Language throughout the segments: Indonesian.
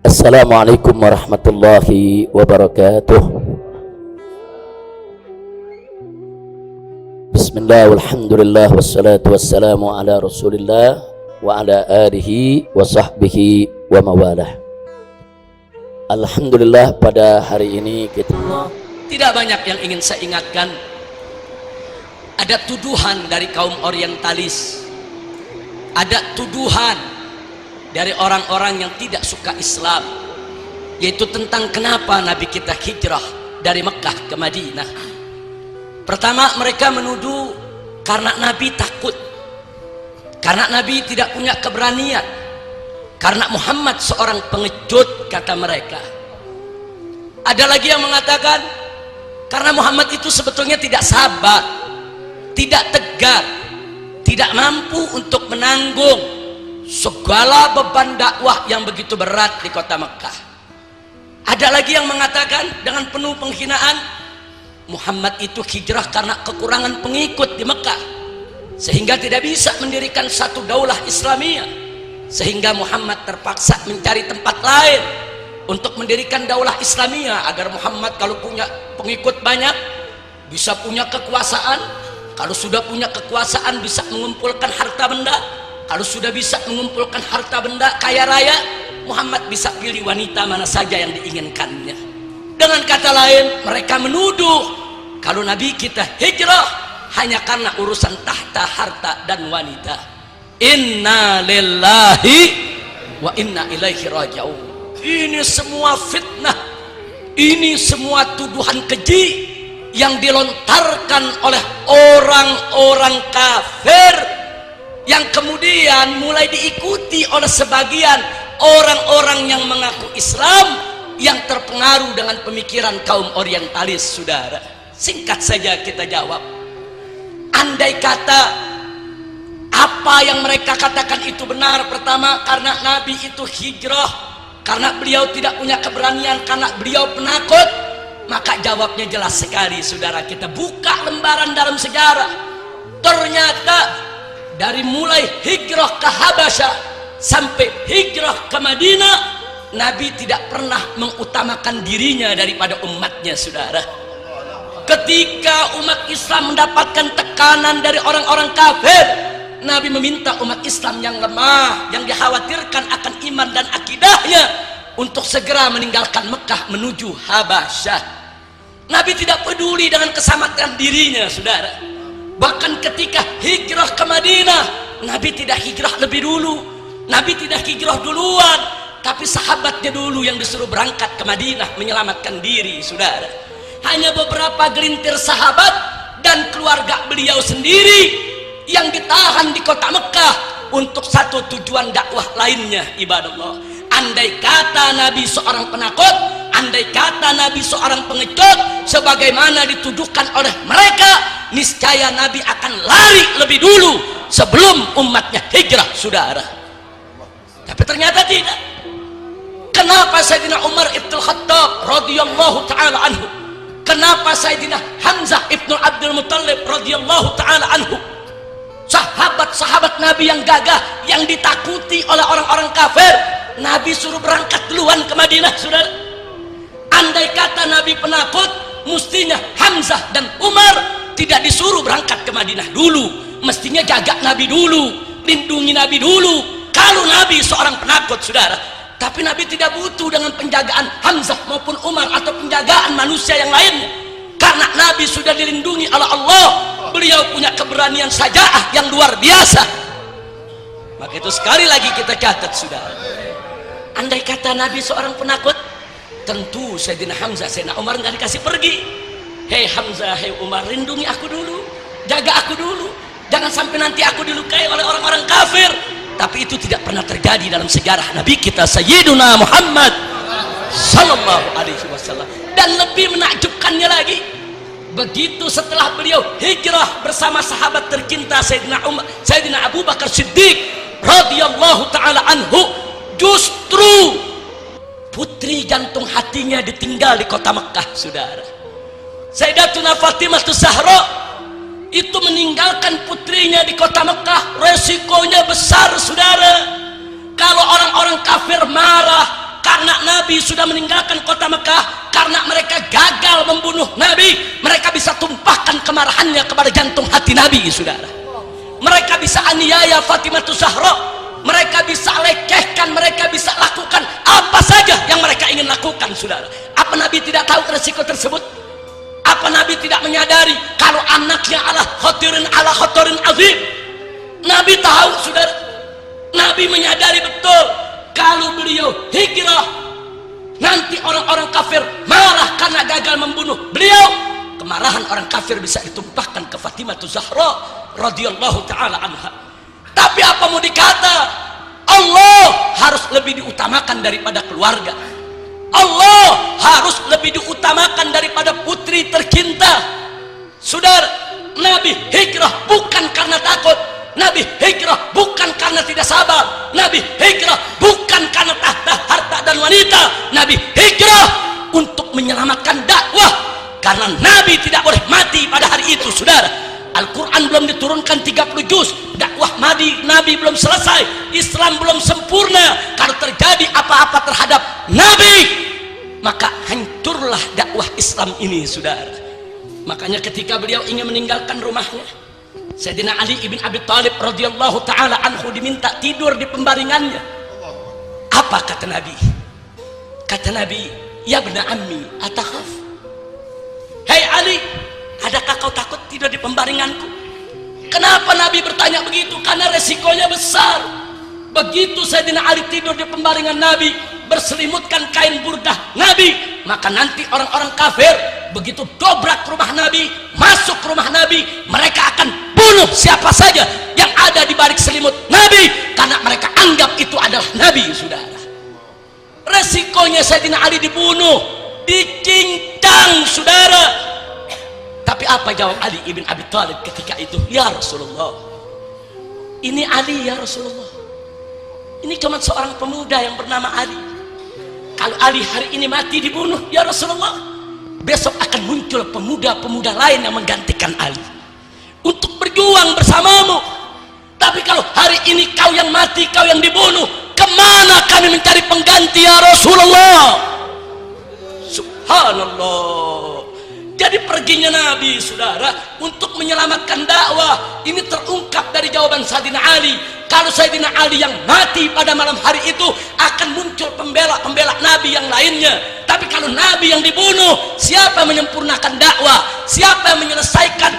Assalamualaikum warahmatullahi wabarakatuh. Bismillah walhamdulillah wassalatu wassalamu ala rasulillah wa ala alihi wa sahbihi wa mawalah. Alhamdulillah, pada hari ini kita tidak banyak yang ingin saya ingatkan. Ada tuduhan dari kaum orientalis, ada tuduhan dari orang-orang yang tidak suka Islam, yaitu tentang kenapa Nabi kita hijrah dari Mekah ke Madinah. Pertama, mereka menuduh karena Nabi takut, karena Nabi tidak punya keberanian, karena Muhammad seorang pengecut, kata mereka. Ada lagi yang mengatakan karena Muhammad itu sebetulnya tidak sabar, tidak tegar, tidak mampu untuk menanggung segala beban dakwah yang begitu berat di kota Mekah. Ada lagi yang mengatakan dengan penuh penghinaan, Muhammad itu hijrah karena kekurangan pengikut di Mekah, sehingga tidak bisa mendirikan satu daulah Islamiyah, sehingga Muhammad terpaksa mencari tempat lain untuk mendirikan daulah Islamiyah, agar Muhammad kalau punya pengikut banyak bisa punya kekuasaan, kalau sudah punya kekuasaan bisa mengumpulkan harta benda, kalau sudah bisa mengumpulkan harta benda kaya raya, Muhammad bisa pilih wanita mana saja yang diinginkannya. Dengan kata lain, mereka menuduh kalau Nabi kita hijrah hanya karena urusan tahta, harta, dan wanita. Inna lillahi wa inna ilaihi raji'un. Ini semua fitnah, ini semua tuduhan keji yang dilontarkan oleh orang-orang kafir, yang kemudian mulai diikuti oleh sebagian orang-orang yang mengaku Islam, yang terpengaruh dengan pemikiran kaum orientalis. Saudara, singkat saja kita jawab, andai kata apa yang mereka katakan itu benar, pertama karena Nabi itu hijrah karena beliau tidak punya keberanian, karena beliau penakut, maka jawabnya jelas sekali. Saudara, kita buka lembaran dalam sejarah, ternyata dari mulai hijrah ke Habasyah sampai hijrah ke Madinah, Nabi tidak pernah mengutamakan dirinya daripada umatnya. Saudara, ketika umat Islam mendapatkan tekanan dari orang-orang kafir, Nabi meminta umat Islam yang lemah, yang dikhawatirkan akan iman dan akidahnya, untuk segera meninggalkan Mekah menuju Habasyah. Nabi tidak peduli dengan keselamatan dirinya. Saudara, bahkan ketika hijrah ke Madinah, Nabi tidak hijrah lebih dulu, Nabi tidak hijrah duluan, tapi sahabatnya dulu yang disuruh berangkat ke Madinah menyelamatkan diri. Saudara, hanya beberapa gelintir sahabat dan keluarga beliau sendiri yang ditahan di kota Mekah untuk satu tujuan dakwah lainnya, ibadallah. Andai kata Nabi seorang penakut, andai kata Nabi seorang pengecut sebagaimana dituduhkan oleh mereka, niscaya Nabi akan lari lebih dulu sebelum umatnya hijrah. Saudara, tapi ternyata tidak. Kenapa Sayyidina Umar ibn Khattab radhiyallahu ta'ala anhu, kenapa Sayyidina Hamzah ibn Abdul Muttalib radhiyallahu ta'ala anhu, sahabat-sahabat Nabi yang gagah, yang ditakuti oleh orang-orang kafir, Nabi suruh berangkat duluan ke Madinah. Saudara, andai kata Nabi penakut, mestinya Hamzah dan Umar tidak disuruh berangkat ke Madinah dulu, mestinya jaga Nabi dulu, lindungi Nabi dulu kalau Nabi seorang penakut. Saudara, tapi Nabi tidak butuh dengan penjagaan Hamzah maupun Umar atau penjagaan manusia yang lainnya, karena Nabi sudah dilindungi oleh Allah. Beliau punya keberanian sajaah yang luar biasa. Maka itu sekali lagi kita catat, saudara, andai kata Nabi seorang penakut, tentu Sayyidina Hamzah, Sayyidina Umar nggak dikasih pergi. Hei Hamzah, hei Umar, lindungi aku dulu, jaga aku dulu, jangan sampai nanti aku dilukai oleh orang-orang kafir. Tapi itu tidak pernah terjadi dalam sejarah Nabi kita Sayyiduna Muhammad sallallahu alaihi wasallam. Dan lebih menakjubkannya lagi, begitu setelah beliau hijrah bersama sahabat tercinta Sayyidina Abu Bakar Siddiq radhiyallahu ta'ala anhu, justru putri jantung hatinya ditinggal di kota Mekah. Saudara, Sayyidatuna Fatimah Zahra itu meninggalkan putrinya di kota Mekah, resikonya besar. Saudara, kalau orang-orang kafir marah karena sudah meninggalkan kota Mekah karena mereka gagal membunuh Nabi, mereka bisa tumpahkan kemarahannya kepada jantung hati Nabi, saudara. Mereka bisa aniaya Fatimah Zahra, mereka bisa lecehkan, mereka bisa lakukan apa saja yang mereka ingin lakukan, saudara. Apa Nabi tidak tahu resiko tersebut? Apa Nabi tidak menyadari kalau anaknya ala khotirin azim? Nabi tahu, saudara. Nabi menyadari betul kalau beliau hijrah, nanti orang-orang kafir marah karena gagal membunuh beliau. Kemarahan orang kafir bisa ditumpahkan ke Fatimah Zahra radhiyallahu taala anha. Tapi apa mau dikata, Allah harus lebih diutamakan daripada keluarga. Allah harus lebih diutamakan daripada putri tercinta. Saudara, Nabi hijrah bukan karena takut, Nabi hijrah bukan karena tidak sabar, Nabi hijrah bukan karena tahta harta dan wanita, Nabi hijrah untuk menyelamatkan dakwah. Karena Nabi tidak boleh mati pada hari itu, saudara. Al-Quran belum diturunkan 30 juz, dakwah Nabi belum selesai, Islam belum sempurna. Kalau terjadi apa-apa terhadap Nabi, maka hancurlah dakwah Islam ini, saudara. Makanya ketika beliau ingin meninggalkan rumahnya, Sayyidina Ali ibn Abi Thalib radhiyallahu taala anhu diminta tidur di pembaringannya. Apa kata Nabi? Kata Nabi, ya bna ammi, atakhaf? Hei Ali, adakah kau takut tidur di pembaringanku? Kenapa Nabi bertanya begitu? Karena resikonya besar. Begitu Sayyidina Ali tidur di pembaringan Nabi, berselimutkan kain burdah Nabi, maka nanti orang-orang kafir begitu dobrak rumah Nabi, masuk rumah Nabi, mereka akan bunuh siapa saja yang ada di balik selimut Nabi, karena mereka anggap itu adalah Nabi, saudara. Resikonya Sayyidina Ali dibunuh, dicincang, saudara. Tapi apa jawab Ali ibn Abi Thalib ketika itu? Ya Rasulullah, ini Ali, ya Rasulullah, ini cuma seorang pemuda yang bernama Ali. Kalau Ali hari ini mati dibunuh, ya Rasulullah, besok akan muncul pemuda-pemuda lain yang menggantikan Ali untuk berjuang bersamamu. Tapi kalau hari ini kau yang mati, kau yang dibunuh, kemana kami mencari pengganti, ya Rasulullah? Subhanallah. Jadi perginya Nabi, saudara, untuk menyelamatkan dakwah ini terungkap dari jawaban Sayyidina Ali. Kalau Sayyidina Ali yang mati pada malam hari itu, akan muncul pembela-pembela Nabi yang lainnya. Tapi kalau Nabi yang dibunuh, siapa yang menyempurnakan dakwah? Siapa yang menyelesaikan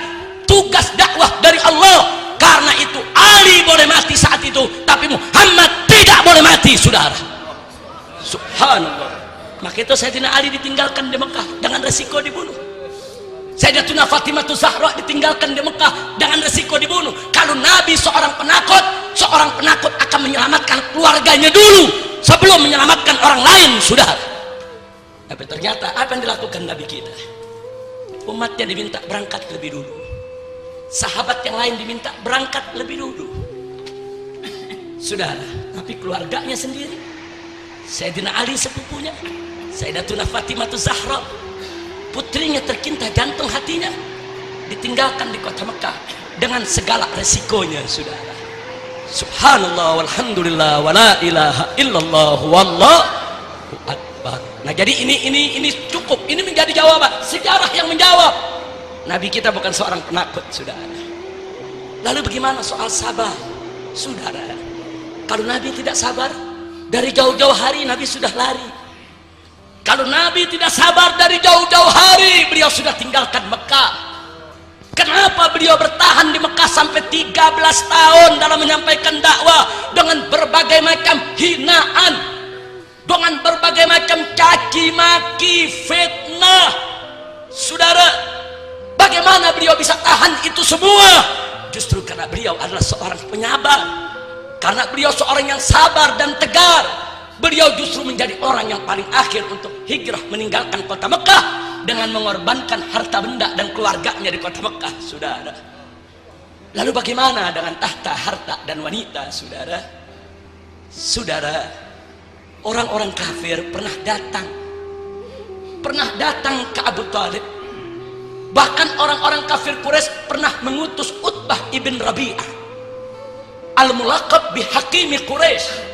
tugas dakwah dari Allah? Karena itu Ali boleh mati saat itu, tapi Muhammad tidak boleh mati, saudara. Subhanallah. Maka itu Sayyidina Ali ditinggalkan di Mekah dengan resiko dibunuh. Sayyidatuna Fatimah Zahra ditinggalkan di Mekah dengan resiko dibunuh. Kalau Nabi seorang penakut akan menyelamatkan keluarganya dulu sebelum menyelamatkan orang lain, sudah. Tapi ternyata apa yang dilakukan Nabi kita? Umatnya diminta berangkat lebih dulu, sahabat yang lain diminta berangkat lebih dulu, sudah. Tapi keluarganya sendiri, Sayyidina Ali sepupunya, Sayyidatuna Fatimah Zahra, putrinya tercinta, jantung hatinya, ditinggalkan di kota Mekah dengan segala resikonya, saudara. Subhanallah walhamdulillah wala ilaha illallah wallahu akbar. Nah, jadi ini cukup, ini menjadi jawaban, sejarah yang menjawab. Nabi kita bukan seorang penakut, saudara. Lalu bagaimana soal sabar, saudara? Kalau Nabi tidak sabar, dari jauh-jauh hari Nabi sudah lari. Kalau Nabi tidak sabar, dari jauh-jauh hari beliau sudah tinggalkan Mekah. Kenapa beliau bertahan di Mekah sampai 13 tahun dalam menyampaikan dakwah dengan berbagai macam hinaan, dengan berbagai macam caci maki, fitnah, saudara? Bagaimana beliau bisa tahan itu semua? Justru karena beliau adalah seorang penyabar, karena beliau seorang yang sabar dan tegar. Beliau justru menjadi orang yang paling akhir untuk hijrah meninggalkan kota Mekah dengan mengorbankan harta benda dan keluarganya di kota Mekah, saudara. Lalu bagaimana dengan tahta, harta, dan wanita, saudara? Saudara, orang-orang kafir pernah datang ke Abu Thalib. Bahkan orang-orang kafir Quraisy pernah mengutus Utbah ibn Rabi'ah, al-mulaqab bi Hakimi Quraisy.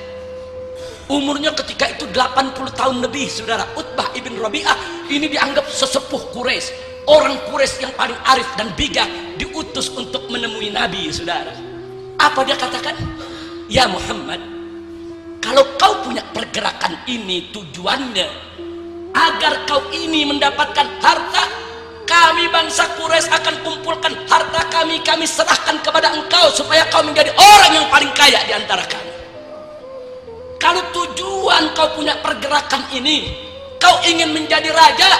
Umurnya ketika itu 80 tahun lebih, saudara. Utbah ibn Rabi'ah ini dianggap sesepuh Quraisy, orang Quraisy yang paling arif dan bijak, diutus untuk menemui Nabi, saudara. Apa dia katakan? Ya Muhammad, kalau kau punya pergerakan ini tujuannya agar kau ini mendapatkan harta, kami bangsa Quraisy akan kumpulkan harta kami serahkan kepada engkau supaya kau menjadi orang yang paling kaya di antara kami. Kalau tujuan kau punya pergerakan ini, kau ingin menjadi raja,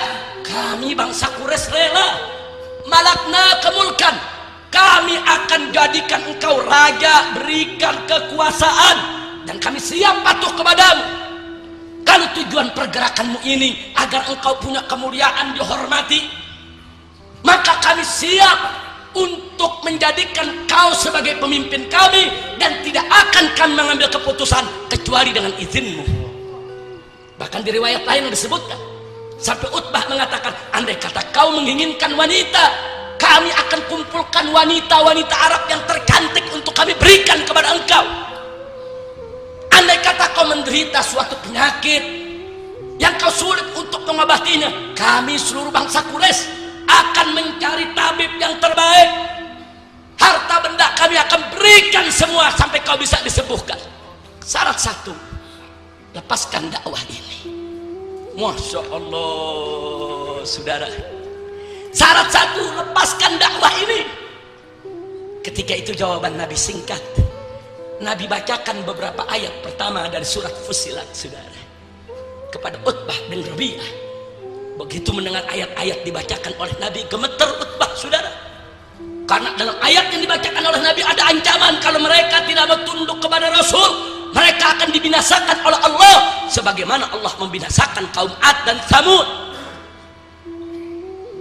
kami bangsa Quraisy rela. Malakna kemulkan, kami akan jadikan engkau raja, berikan kekuasaan, dan kami siap patuh kepadamu. Kalau tujuan pergerakanmu ini agar engkau punya kemuliaan, dihormati, maka kami siap untuk menjadikan kau sebagai pemimpin kami, dan tidak akan kami mengambil keputusan kecuali dengan izinmu. Bahkan di riwayat lain disebutkan sampai Utbah mengatakan, andai kata kau menginginkan wanita, kami akan kumpulkan wanita-wanita Arab yang tercantik untuk kami berikan kepada engkau. Andai kata kau menderita suatu penyakit yang kau sulit untuk mengobatinya, kami seluruh bangsa Quraisy akan mencari tabib yang terbaik. Harta benda kami akan berikan semua sampai kau bisa disembuhkan. Syarat satu, lepaskan dakwah ini. Masya Allah, saudara. Syarat satu, lepaskan dakwah ini. Ketika itu jawaban Nabi singkat. Nabi bacakan beberapa ayat pertama dari surat Fussilat, saudara, kepada Utbah bin Rabi'ah. Begitu mendengar ayat-ayat dibacakan oleh Nabi, gemeter Utbah, saudara. Karena dalam ayat yang dibacakan oleh Nabi ada ancaman, kalau mereka tidak mau tunduk kepada Rasul, mereka akan dibinasakan oleh Allah sebagaimana Allah membinasakan kaum Ad dan Tsamud.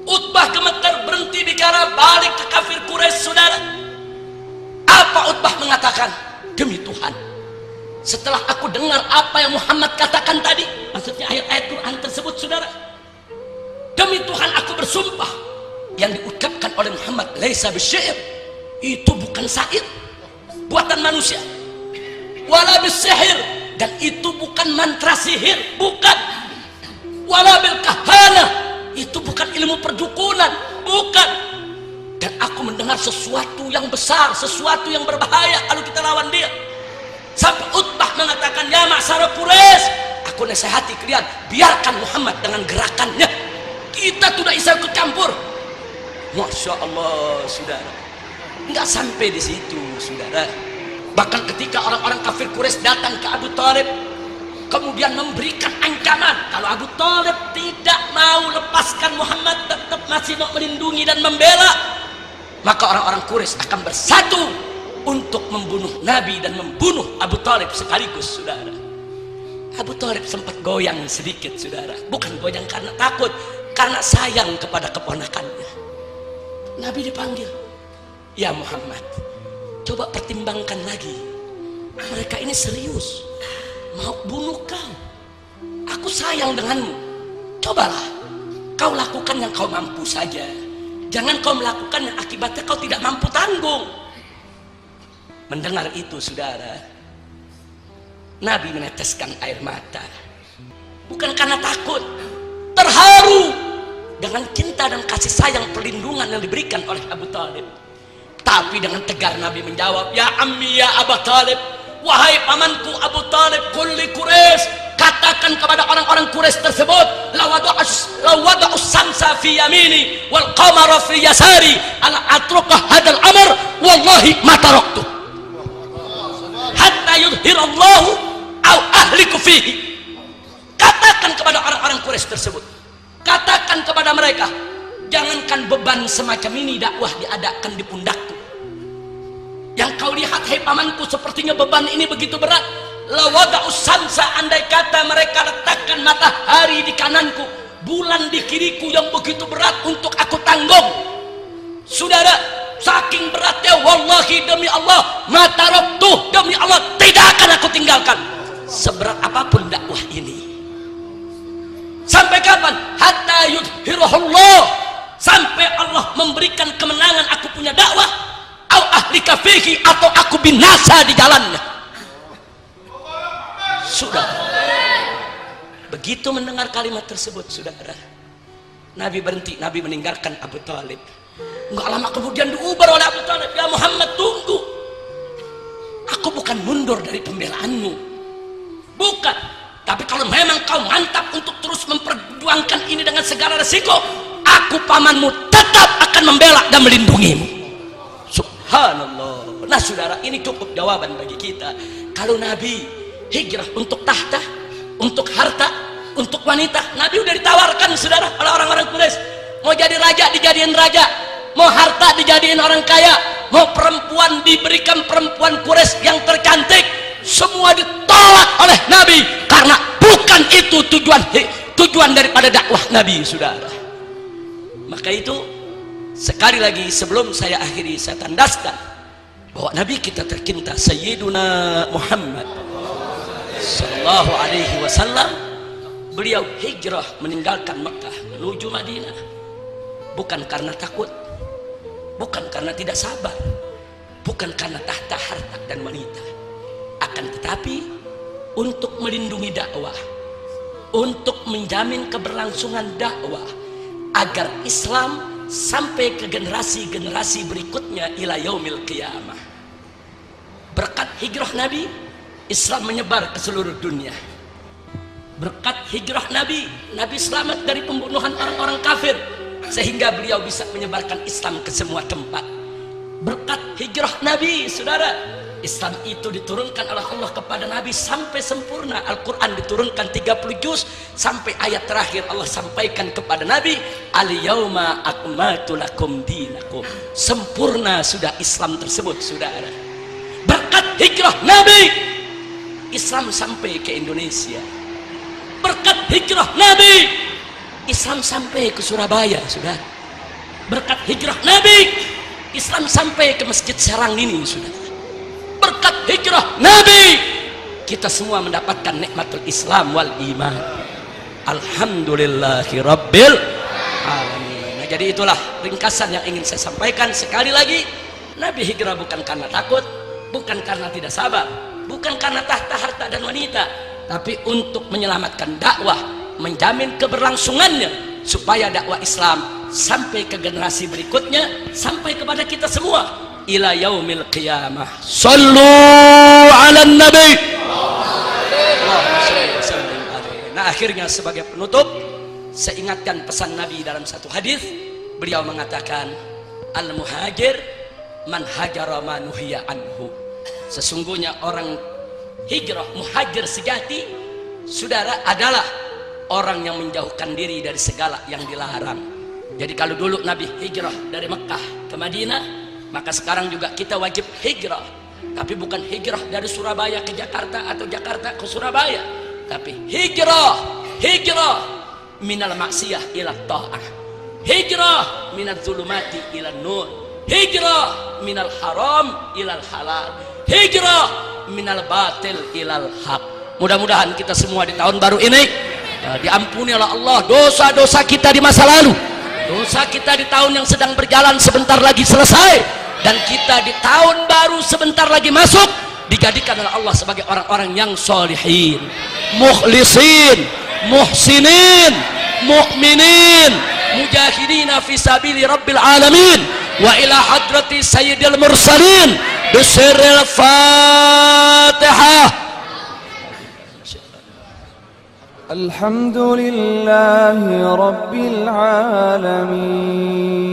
Utbah gemeter, berhenti bicara, balik ke kafir Quraisy, saudara. Apa Utbah mengatakan? Demi Tuhan, setelah aku dengar apa yang Muhammad katakan tadi, maksudnya ayat-ayat Quran tersebut, saudara, demi Tuhan aku bersumpah, yang diucapkan oleh Muhammad laisa bisyair, itu bukan syair buatan manusia, wala bisihir, dan itu bukan mantra sihir, bukan, wala bil kahana, itu bukan ilmu perdukunan, bukan. Dan aku mendengar sesuatu yang besar, sesuatu yang berbahaya kalau kita lawan dia. Sampai Utbah mengatakan, ya ma'syar Quraisy, aku nasihati kalian, biarkan Muhammad dengan gerakannya, kita tidak bisa ikut campur. Masya Allah, saudara. Enggak sampai di situ, saudara. Bahkan ketika orang-orang kafir Quraisy datang ke Abu Thalib, kemudian memberikan ancaman, kalau Abu Thalib tidak mau lepaskan Muhammad, tetap masih mau melindungi dan membela, maka orang-orang Quraisy akan bersatu untuk membunuh Nabi dan membunuh Abu Thalib sekaligus, saudara. Abu Thalib sempat goyang sedikit, saudara. Bukan goyang karena takut, karena sayang kepada keponakannya. Nabi dipanggil, ya Muhammad, coba pertimbangkan lagi, mereka ini serius mau bunuh kau. Aku sayang denganmu, cobalah kau lakukan yang kau mampu saja, jangan kau melakukan yang akibatnya kau tidak mampu tanggung. Mendengar itu, saudara, Nabi meneteskan air mata, bukan karena takut, terharu dengan cinta dan kasih sayang perlindungan yang diberikan oleh Abu Thalib. Tapi dengan tegar Nabi menjawab, ya ammi ya Abu Thalib, wahai pamanku Abu Thalib, kulli Quraisy, katakan kepada orang-orang Quraisy tersebut, lawada'us samsa fi yamini wal qamara fi yasari ala atruqah hadal amr wallahi ma taraktu hatta yudhirallahu au ahliku fihi. Katakan kepada orang-orang Quraisy tersebut, katakan kepada mereka, jangankan beban semacam ini dakwah diadakan di pundakku. Yang kau lihat, hai pamanku, sepertinya beban ini begitu berat. Lawada'us samsa, andai kata mereka letakkan matahari di kananku, bulan di kiriku yang begitu berat untuk aku tanggung. Saudara, saking beratnya, wallahi demi Allah, mataraktuh, demi Allah tidak akan aku tinggalkan seberat apapun dakwah ini. Sampai kapan? Hatta yudhirahullah, sampai Allah memberikan kemenangan aku punya dakwah, au ahlika fihi, atau aku binasa di jalannya. Sudah. Begitu mendengar kalimat tersebut, saudara, Nabi berhenti. Nabi meninggalkan Abu Thalib. Enggak lama kemudian diubar oleh Abu Thalib. Ya Muhammad, tunggu. Aku bukan mundur dari pembelaanmu. Bukan. Tapi kalau memang kau mantap untuk terus memperjuangkan ini dengan segala resiko, aku pamanmu tetap akan membela dan melindungimu. Subhanallah. Nah saudara, ini cukup jawaban bagi kita. Kalau Nabi hijrah untuk tahta, untuk harta, untuk wanita, Nabi udah ditawarkan saudara oleh orang-orang Quraisy. Mau jadi raja dijadiin raja, mau harta dijadiin orang kaya, mau perempuan diberikan perempuan Quraisy yang tercantik, semua ditolak oleh Nabi karena bukan itu tujuan daripada dakwah Nabi, saudara. Maka itu sekali lagi sebelum saya akhiri, saya tandaskan bahwa Nabi kita tercinta Sayyiduna Muhammad sallallahu alaihi wasallam, beliau hijrah meninggalkan Mekah menuju Madinah bukan karena takut, bukan karena tidak sabar, bukan karena tahta harta dan wanita, akan tetapi untuk melindungi dakwah, untuk menjamin keberlangsungan dakwah agar Islam sampai ke generasi-generasi berikutnya ila yaumil qiyamah. Berkat hijrah Nabi, Islam menyebar ke seluruh dunia. Berkat hijrah Nabi, Nabi selamat dari pembunuhan orang-orang kafir sehingga beliau bisa menyebarkan Islam ke semua tempat. Berkat hijrah Nabi, saudara, Islam itu diturunkan oleh Allah kepada Nabi sampai sempurna. Al-Quran diturunkan 30 juz sampai ayat terakhir Allah sampaikan kepada Nabi, al-yauma akmaltu lakum dinakum. Sempurna sudah Islam tersebut, saudara. Berkat hijrah Nabi, Islam sampai ke Indonesia. Berkat hijrah Nabi, Islam sampai ke Surabaya, saudara. Berkat hijrah Nabi, Islam sampai ke Masjid Serang ini, saudara. Berkat hijrah Nabi, kita semua mendapatkan nikmatul Islam wal iman. Alhamdulillahi rabbil alamin. Nah, jadi itulah ringkasan yang ingin saya sampaikan. Sekali lagi, Nabi hijrah bukan karena takut, bukan karena tidak sabar, bukan karena tahta harta dan wanita, tapi untuk menyelamatkan dakwah, menjamin keberlangsungannya supaya dakwah Islam sampai ke generasi berikutnya, sampai kepada kita semua ila yaumil qiyamah. Sallu ala nabi. Nah, akhirnya sebagai penutup, saya ingatkan pesan Nabi dalam satu hadis. Beliau mengatakan, al muhajir man hajara ma nuhiya anhu. Sesungguhnya orang hijrah, muhajir sejati, saudara, adalah orang yang menjauhkan diri dari segala yang dilarang. Jadi kalau dulu Nabi hijrah dari Mekah ke Madinah, maka sekarang juga kita wajib hijrah. Tapi bukan hijrah dari Surabaya ke Jakarta atau Jakarta ke Surabaya, tapi hijrah minal maksiyah ila ta'ah, hijrah minal zulumati ila nur, hijrah minal haram ilal halal, hijrah minal batil ilal haq. Mudah-mudahan kita semua di tahun baru ini diampuni oleh Allah dosa-dosa kita di masa lalu, dosa kita di tahun yang sedang berjalan sebentar lagi selesai, dan kita di tahun baru sebentar lagi masuk dijadikan oleh Allah sebagai orang-orang yang solihin, mukhlisin, muhsinin, mu'minin, mujahidina fi sabili rabbil alamin, wa ila hadrati sayyidil mursalin bisirril fatihah. Alhamdulillahi rabbil alamin.